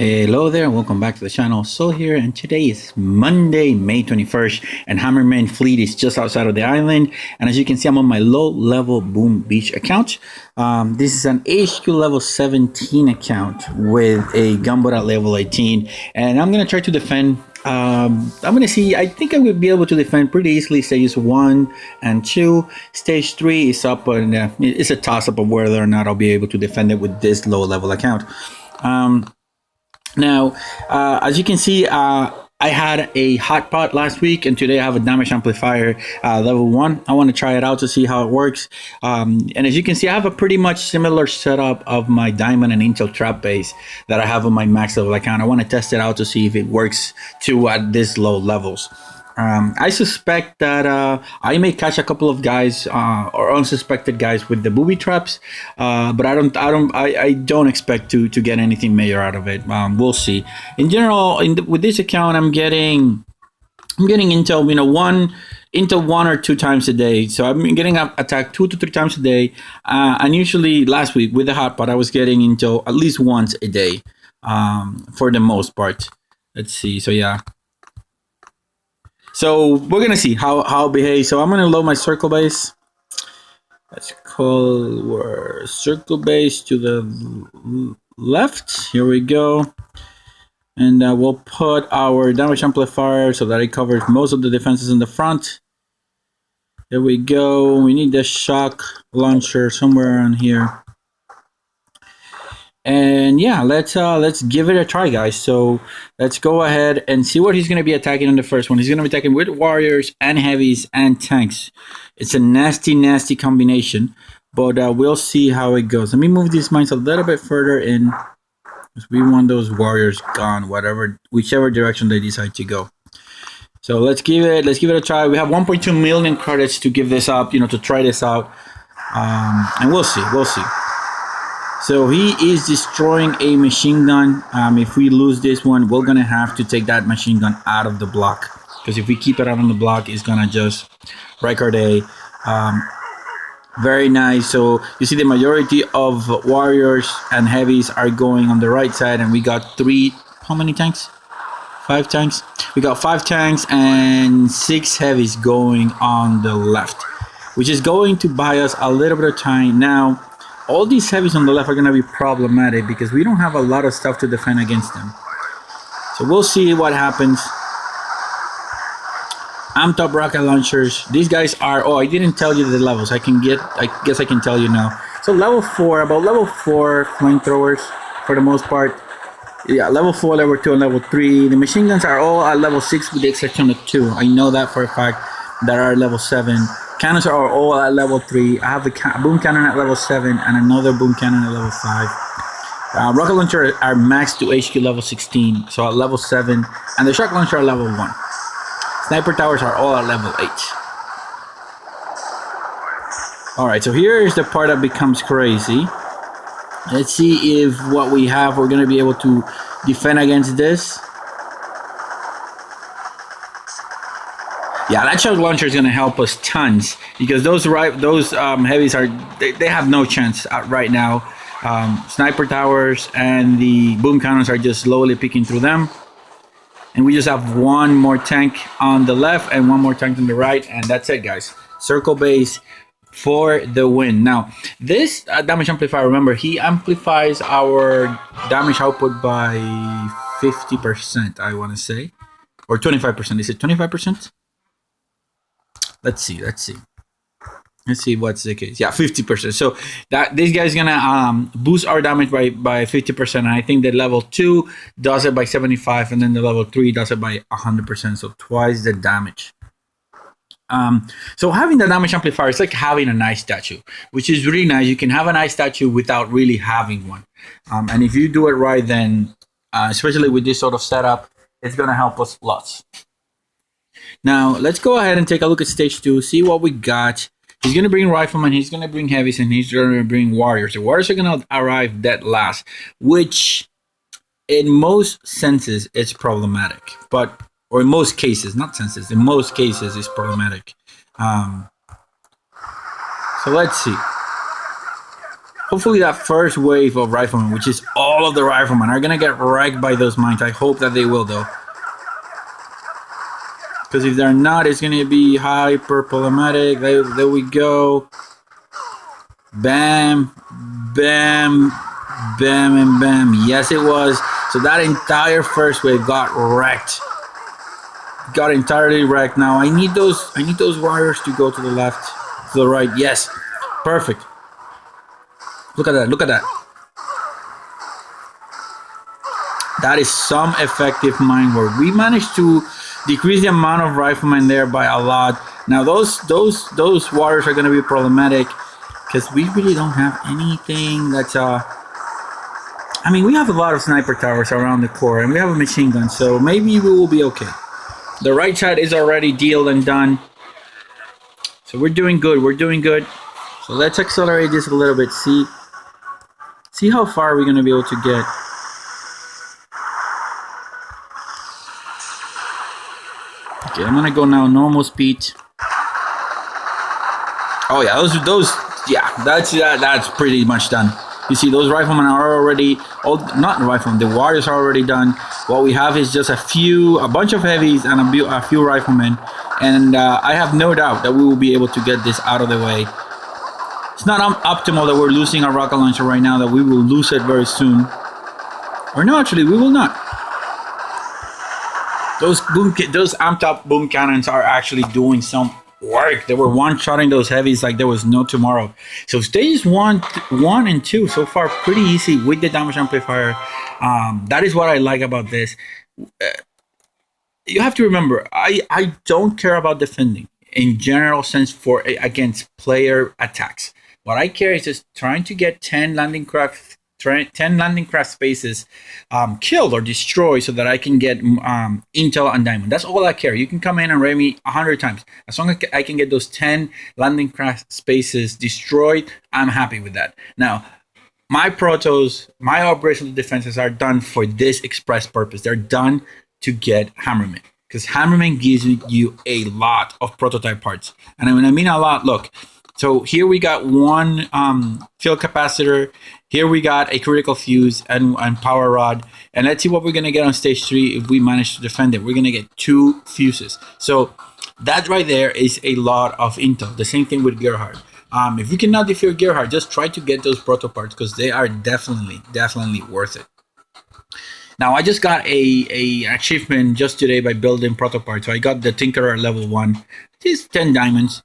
Hello there, welcome back to the channel. Sol here, and today is Monday, May 21st, and Hammerman Fleet is just outside of the island. And as you can see, I'm on my low-level Boom Beach account. This is an HQ level 17 account with a gunboat at level 18, and I'm gonna try to defend. I'm gonna see. I think I will be able to defend pretty easily stages 1 and 2. Stage 3 is up, and it's a toss-up of whether or not I'll be able to defend it with this low-level account. Now, as you can see, I had a hot pot last week, and today I have a damage amplifier level 1. I want to try it out to see how it works. And as you can see, I have a pretty much similar setup of my diamond and intel trap base that I have on my max level account. I want to test it out to see if it works too at this low levels. I suspect that I may catch a couple of guys or unsuspected guys with the booby traps, but I don't expect to get anything major out of it. We'll see. In general, with this account, I'm getting intel, intel 1 or 2 times a day. So I'm getting attacked 2 to 3 times a day, and usually last week with the hot pot, I was getting intel at least once a day, for the most part. Let's see. So yeah. So we're gonna see how it behaves. So I'm gonna load my circle base. Let's call our circle base to the left. Here we go. And we'll put our damage amplifier so that it covers most of the defenses in the front. There we go. We need the shock launcher somewhere on here. And yeah, let's give it a try, guys. So let's go ahead and see what he's going to be attacking on the first one. He's going to be attacking with warriors and heavies and tanks. It's a nasty combination, but we'll see how it goes. Let me move these mines a little bit further in, because we want those warriors gone, whichever direction they decide to go. So let's give it a try. We have 1.2 million credits to give this up, to try this out, and we'll see. So he is destroying a machine gun. If we lose this one, we're gonna have to take that machine gun out of the block, because if we keep it out on the block, it's gonna just wreck our day. Very nice. So you see the majority of warriors and heavies are going on the right side, and we got how many tanks? 5 tanks. We got 5 tanks and 6 heavies going on the left, which is going to buy us a little bit of time. Now, all these heavies on the left are going to be problematic because we don't have a lot of stuff to defend against them. So we'll see what happens. Amped up rocket launchers. These guys are, I didn't tell you the levels. I guess I can tell you now. So level 4 flamethrowers for the most part. Yeah, level 4, level 2, and level 3. The machine guns are all at level 6 with the exception of 2. I know that for a fact. That are level 7. Cannons are all at level 3. I have a boom cannon at level 7 and another boom cannon at level 5. Rocket launcher are maxed to HQ level 16, so at level 7, and the shock launcher at level 1. Sniper towers are all at level 8. Alright, so here is the part that becomes crazy. Let's see if what we have, we're going to be able to defend against this. Yeah, that shock launcher is going to help us tons, because those heavies they have no chance right now. Sniper towers and the boom cannons are just slowly picking through them, and we just have one more tank on the left and one more tank on the right, and that's it, guys. Circle base for the win. Now, this damage amplifier, remember, he amplifies our damage output by 50%, I want to say, or 25%. Is it 25%? Let's see what's the case. Yeah, 50%. So that this guy's gonna boost our damage by 50%, and I think the level 2 does it by 75, and then the level 3 does it by 100%, so twice the damage. So having the damage amplifier is like having a nice statue, which is really nice. You can have a nice statue without really having one, and if you do it right, then especially with this sort of setup, it's gonna help us lots. Now, let's go ahead and take a look at stage 2, see what we got. He's going to bring riflemen, he's going to bring heavies, and he's going to bring warriors. The warriors are going to arrive dead last, which in most senses is problematic. Or in most cases, not senses, in most cases is problematic. So let's see. hopefully that first wave of riflemen, which is all of the riflemen, are gonna get wrecked by those mines. I hope that they will, though. Because if they're not, it's gonna be hyper problematic. There we go. Bam, bam, bam, and bam. Yes, it was. So that entire first wave got wrecked. Got entirely wrecked. Now I need those wires to go to the left, to the right. Yes, perfect. Look at that. Look at that. That is some effective mine work. We managed to decrease the amount of riflemen there by a lot. Now those wires are going to be problematic because we really don't have anything that's I mean, we have a lot of sniper towers around the core, and we have a machine gun, so maybe we will be okay. The right side is already dealt and done, so we're doing good. We're doing good. So let's accelerate this a little bit. See how far we're going to be able to get. Okay, I'm gonna go now normal speed. Oh yeah, those yeah, that's pretty much done. You see, those riflemen are already not the riflemen, the warriors are already done. What we have is just a bunch of heavies and a few riflemen, and I have no doubt that we will be able to get this out of the way. It's not optimal that we're losing our rocket launcher right now, that we will lose it very soon. Or no, actually, we will not. Those amped up boom cannons are actually doing some work. They were one-shotting those heavies like there was no tomorrow. So stages one and 2 so far pretty easy with the damage amplifier. That is what I like about this. You have to remember, I don't care about defending in general sense against player attacks. What I care is just trying to get 10 landing craft spaces killed or destroyed so that I can get intel and diamond. That's all I care. You can come in and raid me 100 times. As long as I can get those 10 landing craft spaces destroyed, I'm happy with that. Now, my protos, my operational defenses are done for this express purpose. They're done to get Hammerman, because Hammerman gives you a lot of prototype parts. And when I mean a lot, look. So here we got one field capacitor. Here we got a critical fuse and power rod. And let's see what we're going to get on stage 3 if we manage to defend it. We're going to get 2 fuses. So that right there is a lot of intel. The same thing with Gerhard. If you cannot defeat Gerhard, just try to get those proto parts because they are definitely worth it. Now, I just got a achievement just today by building proto parts. So I got the Tinkerer level 1. This is 10 diamonds.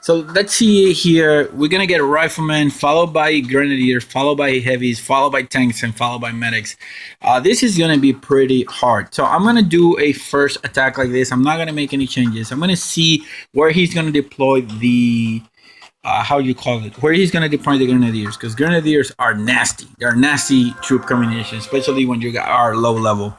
So let's see here. We're going to get riflemen, followed by grenadiers, followed by heavies, followed by tanks, and followed by medics. This is going to be pretty hard. So I'm going to do a first attack like this. I'm not going to make any changes. I'm going to see where he's going to deploy the, where he's going to deploy the grenadiers. Because grenadiers are nasty. They're nasty troop combinations, especially when you are low level.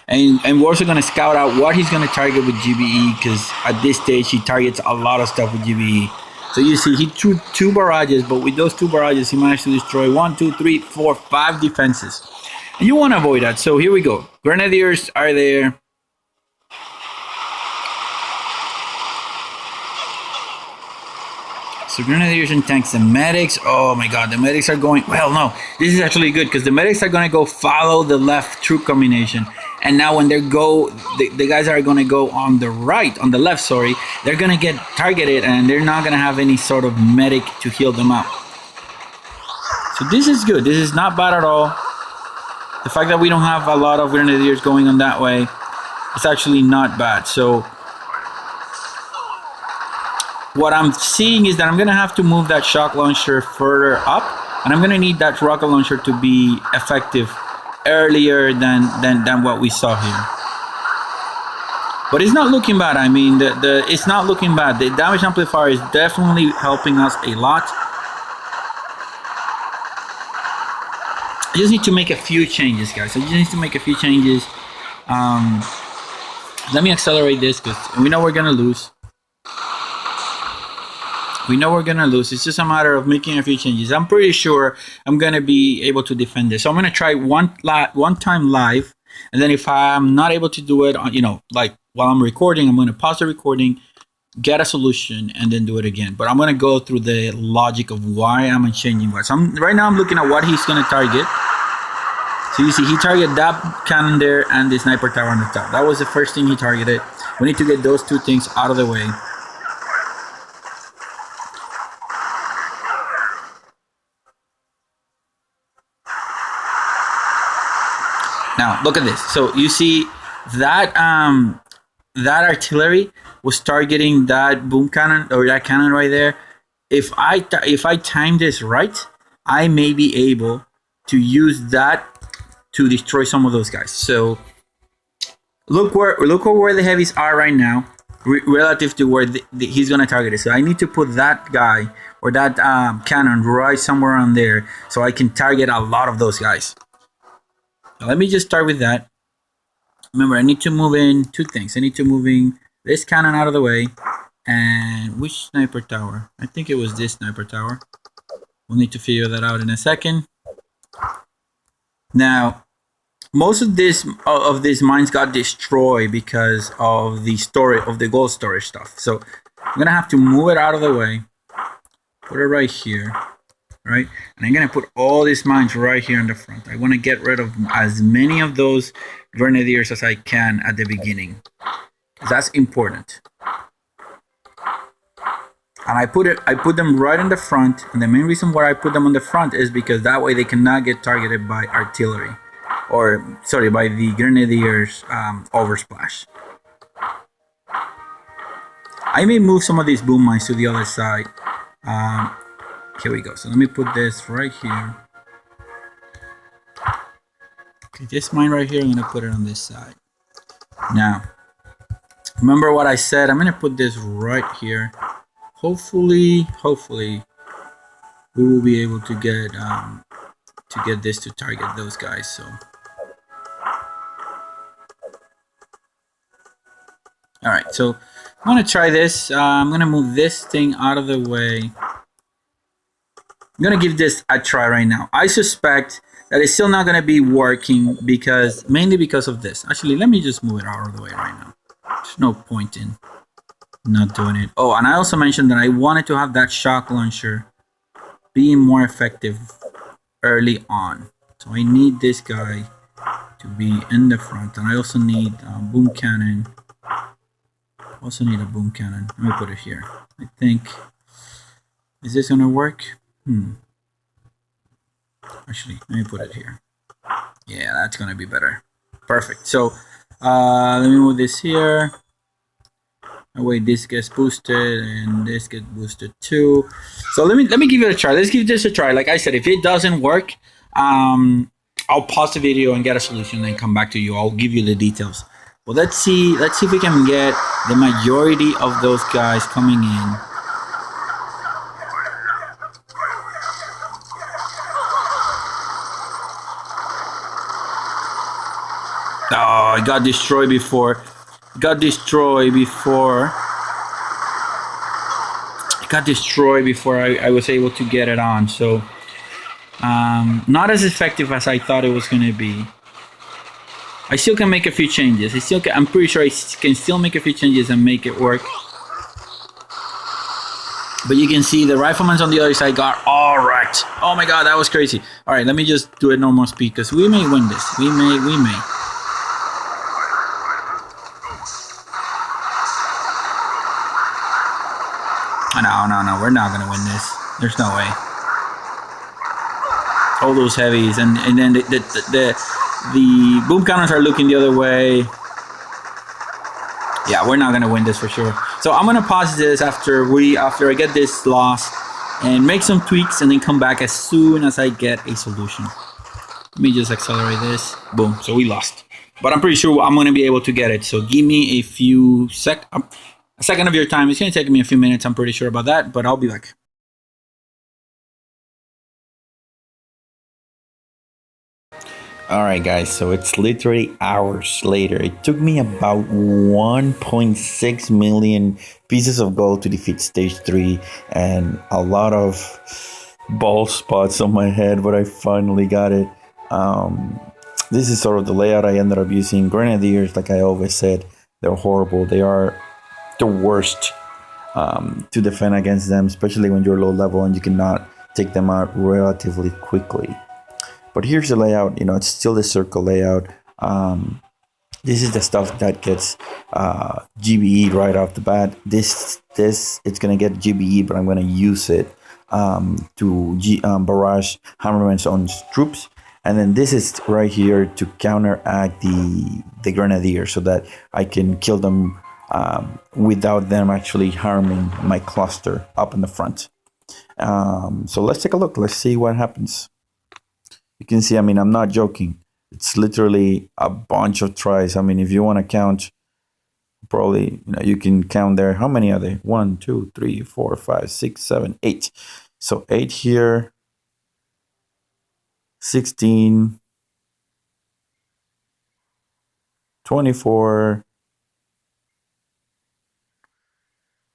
And we're also going to scout out what he's going to target with GBE, because at this stage he targets a lot of stuff with GBE. So you see he threw 2 barrages, but with those 2 barrages he managed to destroy 1, 2, 3, 4, 5 defenses. And you want to avoid that. So here we go. Grenadiers are there. So grenadiers and tanks and medics. Oh my god, the medics are going... Well, no. This is actually good because the medics are going to go follow the left troop combination. And now when they go... The guys are going to go on the right, on the left, sorry. They're going to get targeted and they're not going to have any sort of medic to heal them out. So this is good. This is not bad at all. The fact that we don't have a lot of grenadiers going on that way, it's actually not bad. So... what I'm seeing is that I'm going to have to move that shock launcher further up, and I'm going to need that rocket launcher to be effective earlier than what we saw here. But it's not looking bad. I mean, it's not looking bad. The damage amplifier is definitely helping us a lot. I just need to make a few changes, guys. I just need to make a few changes. Let me accelerate this because we know we're going to lose. We know we're going to lose. It's just a matter of making a few changes. I'm pretty sure I'm going to be able to defend this. So I'm going to try one time live. And then if I'm not able to do it, like while I'm recording, I'm going to pause the recording, get a solution, and then do it again. But I'm gonna go through the logic of why I'm changing what. So right now I'm looking at what he's gonna target. So you see he targeted that cannon there and the sniper tower on the top. That was the first thing he targeted. We need to get those two things out of the way. Now look at this. So you see that that artillery was targeting that boom cannon or that cannon right there. If I time this right, I may be able to use that to destroy some of those guys. So look where the heavies are right now, relative to where he's gonna target it. So I need to put that guy or that cannon right somewhere on there, so I can target a lot of those guys. So let me just start with that. Remember, I need to move in two things. I need to move in this cannon out of the way, and which sniper tower? I think it was this sniper tower. We'll need to figure that out in a second. Now, most of these mines got destroyed because of the gold storage stuff. So I'm gonna have to move it out of the way, put it right here, right? And I'm gonna put all these mines right here in the front. I want to get rid of as many of those grenadiers as I can at the beginning. That's important. And I put them right in the front, and the main reason why I put them on the front is because that way they cannot get targeted by artillery, or sorry, by the grenadiers oversplash. I may move some of these boom mines to the other side. Here we go. So let me put this right here. Okay, this mine right here, I'm gonna put it on this side. Now, remember what I said? I'm gonna put this right here. Hopefully, we will be able to get this to target those guys. So, all right. So I'm gonna try this. I'm gonna move this thing out of the way. I'm gonna give this a try right now. I suspect that it's still not gonna be working mainly because of this. Actually, let me just move it out of the way right now. There's no point in not doing it. Oh, and I also mentioned that I wanted to have that shock launcher being more effective early on. So I need this guy to be in the front, and I also need a boom cannon. Also need a boom cannon. Let me put it here. I think, is this gonna work? Actually, let me put it here. Yeah, that's gonna be better. Perfect. So let me move this here. That way this gets boosted and this gets boosted too. So let me give it a try. Let's give this a try. Like I said, if it doesn't work, I'll pause the video and get a solution and come back to you. I'll give you the details. But let's see if we can get the majority of those guys coming in. Oh, it got destroyed before. It got destroyed before I was able to get it on. So not as effective as I thought it was going to be. I still can make a few changes. I'm pretty sure I can still make a few changes and make it work. But you can see the riflemen on the other side got all wrecked. Oh my god, that was crazy. All right, let me just do it normal speed because we may win this. We may. No, we're not gonna win this. There's no way. All those heavies, and then the boom cannons are looking the other way. Yeah, we're not gonna win this for sure. So I'm gonna pause this after I get this lost and make some tweaks, and then come back as soon as I get a solution. Let me just accelerate this. Boom. So we lost, but I'm pretty sure I'm gonna be able to get it. So give me a second of your time. It's going to take me a few minutes, I'm pretty sure about that, but I'll be back. Alright guys, so it's literally hours later. It took me about 1.6 million pieces of gold to defeat stage 3 and a lot of bald spots on my head, but I finally got it. This is sort of the layout I ended up using. Grenadiers, like I always said, they're horrible. They are the worst to defend against them, especially when you're low level and you cannot take them out relatively quickly. But here's the layout. It's still the circle layout. This is the stuff that gets GBE right off the bat. This it's gonna get GBE, but I'm gonna use it to barrage Hammerman's own troops. And then this is right here to counteract the Grenadier, so that I can kill them without them actually harming my cluster up in the front. So let's take a look. Let's see what happens. You can see, I'm not joking. It's literally a bunch of tries. If you want to count, probably you can count there. How many are there? 1, 2, 3, 4, 5, 6, 7, 8. So 8 here, 16, 24,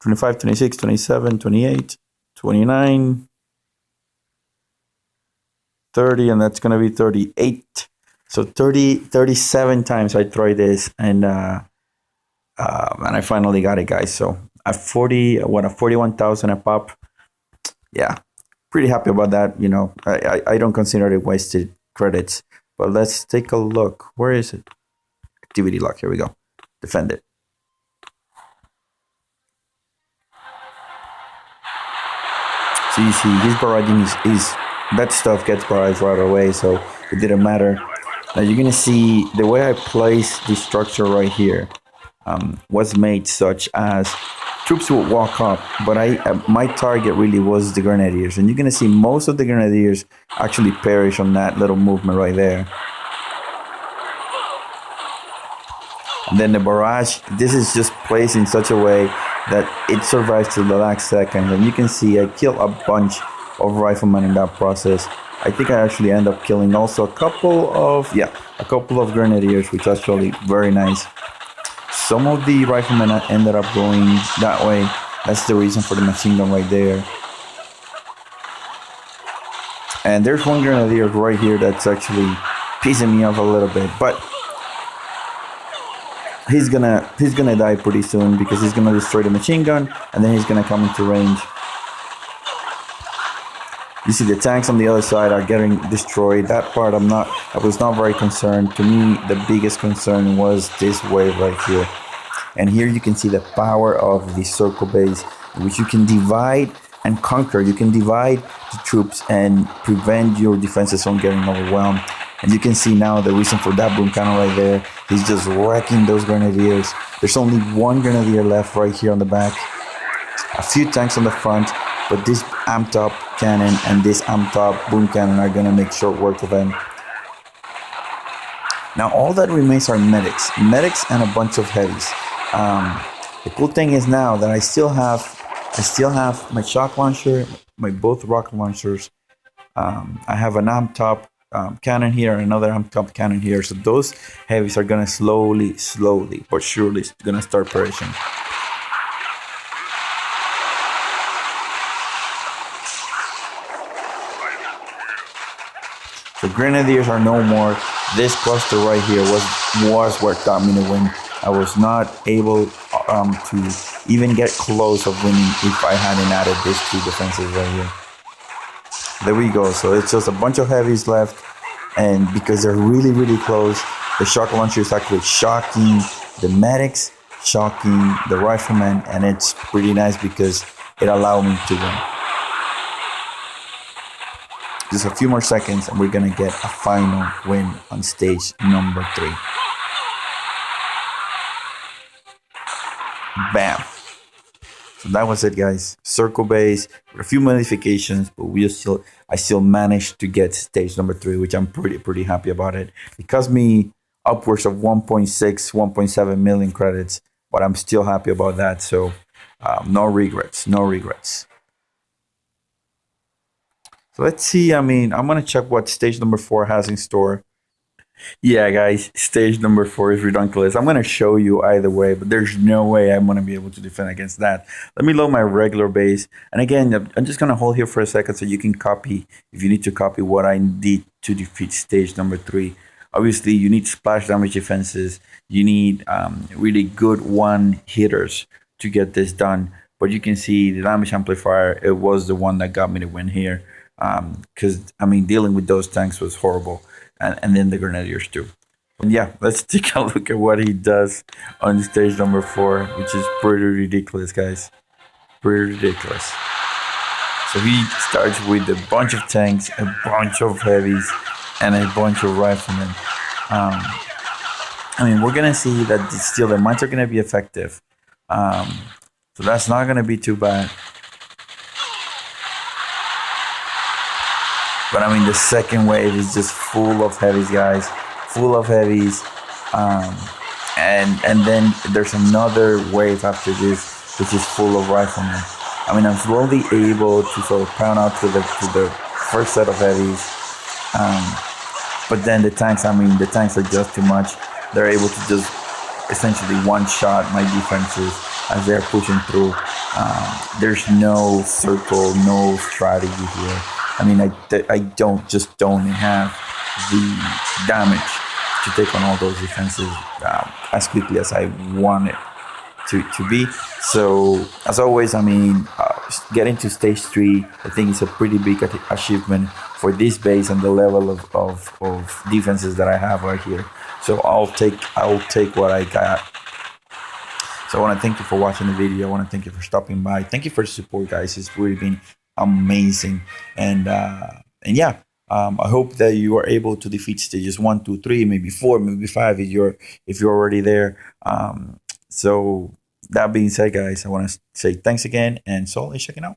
25, 26, 27, 28, 29, 30, and that's going to be 38. So 37 times I tried this, and I finally got it, guys. So at 41,000 a pop. Yeah, pretty happy about that. I don't consider it wasted credits. But let's take a look. Where is it? Activity lock. Here we go. Defend it. So you see, his barraging is that stuff gets barraged right away, so it didn't matter. Now you're gonna see the way I placed the structure right here was made such as troops would walk up, but my target really was the Grenadiers, and you're gonna see most of the Grenadiers actually perish on that little movement right there. And then the barrage, this is just placed in such a way that it survives to the last second, and you can see I killed a bunch of riflemen in that process. I think I actually end up killing also a couple of Grenadiers, which is actually very nice. Some of the riflemen ended up going that way. That's the reason for the machine gun right there. And there's one Grenadier right here that's actually pissing me off a little bit, but he's gonna die pretty soon because he's gonna destroy the machine gun, and then he's gonna come into range. You see the tanks on the other side are getting destroyed. That part I was not very concerned. To me, the biggest concern was this wave right here. And here you can see the power of the circle base, which you can divide and conquer. You can divide the troops and prevent your defenses from getting overwhelmed. And you can see now the reason for that boom cannon right there. He's just wrecking those Grenadiers. There's only one Grenadier left right here on the back. A few tanks on the front. But this amped up cannon and this amped up boom cannon are going to make short work of them. Now all that remains are medics and a bunch of heavies. The cool thing is now that I still have my shock launcher, my both rocket launchers. I have an amped up cannon here and another amped up cannon here. So those heavies are going to slowly but surely going to start perishing. The Grenadiers are no more. This cluster right here was what got me to win. I was not able to even get close of winning if I hadn't added these two defenses right here. There we go. So it's just a bunch of heavies left, and because they're really close, the shock launcher is actually shocking the medics, shocking the riflemen, and it's pretty nice because it allowed me to win. Just a few more seconds and we're gonna get a final win on stage number 3. Bam! So that was it, guys. Circle base with a few modifications, but I still managed to get stage number 3, which I'm pretty happy about it. It cost me upwards of 1.6, 1.7 million credits, but I'm still happy about that. So no regrets. So let's see, I'm going to check what stage number 4 has in store. Yeah, guys, stage number 4 is ridiculous. I'm going to show you either way, but there's no way I'm going to be able to defend against that. Let me load my regular base. And again, I'm just going to hold here for a second so you can copy, if you need to copy what I need to defeat stage number 3. Obviously, you need splash damage defenses. You need really good one-hitters to get this done. but you can see the damage amplifier, it was the one that got me the win here. Because I mean, dealing with those tanks was horrible, and then the grenadiers too. And yeah, let's take a look at what he does on stage number 4, which is pretty ridiculous, guys. Pretty ridiculous. So he starts with a bunch of tanks, a bunch of heavies, and a bunch of riflemen. I mean, we're gonna see that still the mines are gonna be effective. So that's not gonna be too bad. But I mean, the second wave is just full of heavies, guys. Full of heavies. And then there's another wave after this, which is full of riflemen. I mean, I'm slowly able to sort of pound out to the first set of heavies. But then the tanks, I mean, the tanks are just too much. They're able to just essentially one-shot my defenses as they're pushing through. There's no circle, no strategy here. I mean, I don't have the damage to take on all those defenses as quickly as I want it to be. So as always, I mean, getting to stage 3, I think it's a pretty big achievement for this base and the level of defenses that I have right here. So I'll take what I got. So I want to thank you for watching the video. I want to thank you for stopping by. Thank you for the support, guys. It's really been amazing. And yeah, I hope that you are able to defeat stages 1, 2, 3, maybe 4, maybe 5 if you're already there. So that being said, guys, I want to say thanks again, and Sol is checking out.